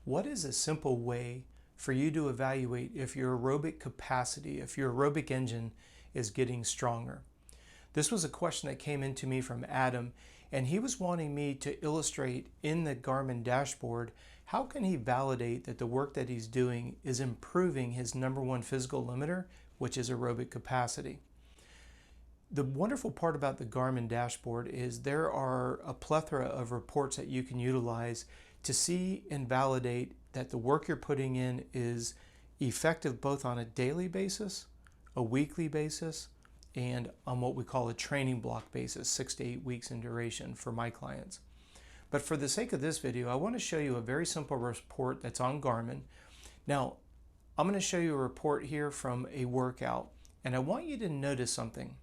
What is a simple way for you to evaluate if your aerobic capacity, if your aerobic engine is getting stronger? This was a question that came into me from Adam, and he was wanting me to illustrate in the Garmin Dashboard how can he validate that the work that he's doing is improving his number one physical limiter, which is aerobic capacity. The wonderful part about the Garmin Dashboard is there are a plethora of reports that you can utilize to see and validate that the work you're putting in is effective both on a daily basis, a weekly basis, and on what we call a training block basis, 6 to 8 weeks in duration for my clients. But for the sake of this video, I want to show you a very simple report that's on Garmin. Now, I'm going to show you a report here from a workout, and I want you to notice something.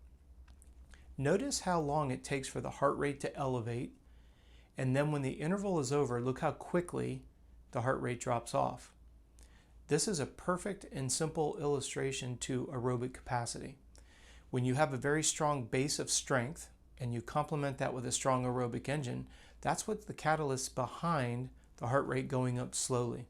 Notice how long it takes for the heart rate to elevate, and then when the interval is over, look how quickly the heart rate drops off. This is a perfect and simple illustration to aerobic capacity. When you have a very strong base of strength and you complement that with a strong aerobic engine, that's what's the catalyst behind the heart rate going up slowly.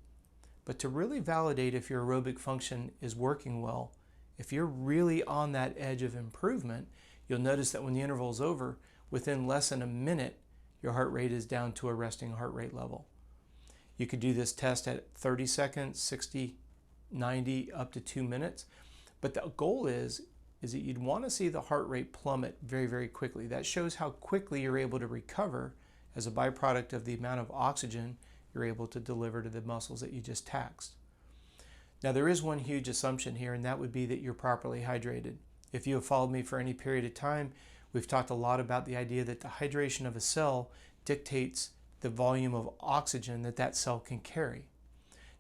But to really validate if your aerobic function is working well, if you're really on that edge of improvement, you'll notice that when the interval is over, within less than a minute, your heart rate is down to a resting heart rate level. You could do this test at 30 seconds, 60, 90, up to 2 minutes. But the goal is that you'd want to see the heart rate plummet very, very quickly. That shows how quickly you're able to recover as a byproduct of the amount of oxygen you're able to deliver to the muscles that you just taxed. Now, there is one huge assumption here, and that would be that you're properly hydrated. If you have followed me for any period of time, we've talked a lot about the idea that the hydration of a cell dictates the volume of oxygen that that cell can carry.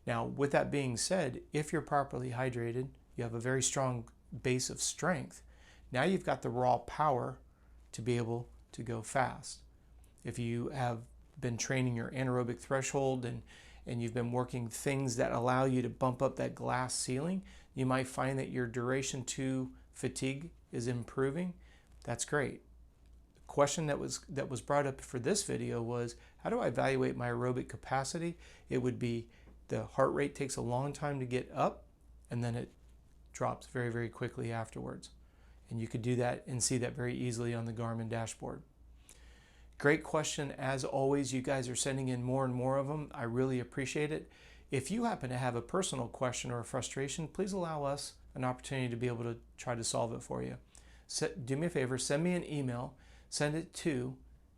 Now, with that being said, if you're properly hydrated, you have a very strong base of strength. Now you've got the raw power to be able to go fast. If you have been training your anaerobic threshold and you've been working things that allow you to bump up that glass ceiling, you might find that your duration to fatigue is improving. That's great. The question that was brought up for this video was, how do I evaluate my aerobic capacity? It would be the heart rate takes a long time to get up, and then it drops very, very quickly afterwards. And you could do that and see that very easily on the Garmin Dashboard. Great question. As always, you guys are sending in more and more of them. I really appreciate it. If you happen to have a personal question or a frustration, please allow us an opportunity to be able to try to solve it for you. Do me a favor, send me an email, send it to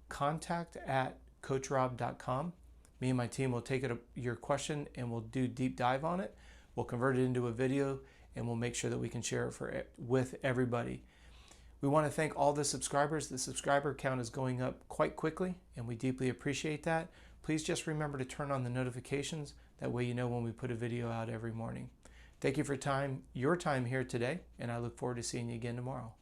contact@coachrob.com. Me and my team will take your question and we'll do deep dive on it. We'll convert it into a video and we'll make sure that we can share it with everybody. We want to thank all the subscribers. The subscriber count is going up quite quickly, and we deeply appreciate that. Please just remember to turn on the notifications. That way you know when we put a video out every morning. Thank you for your time here today, and I look forward to seeing you again tomorrow.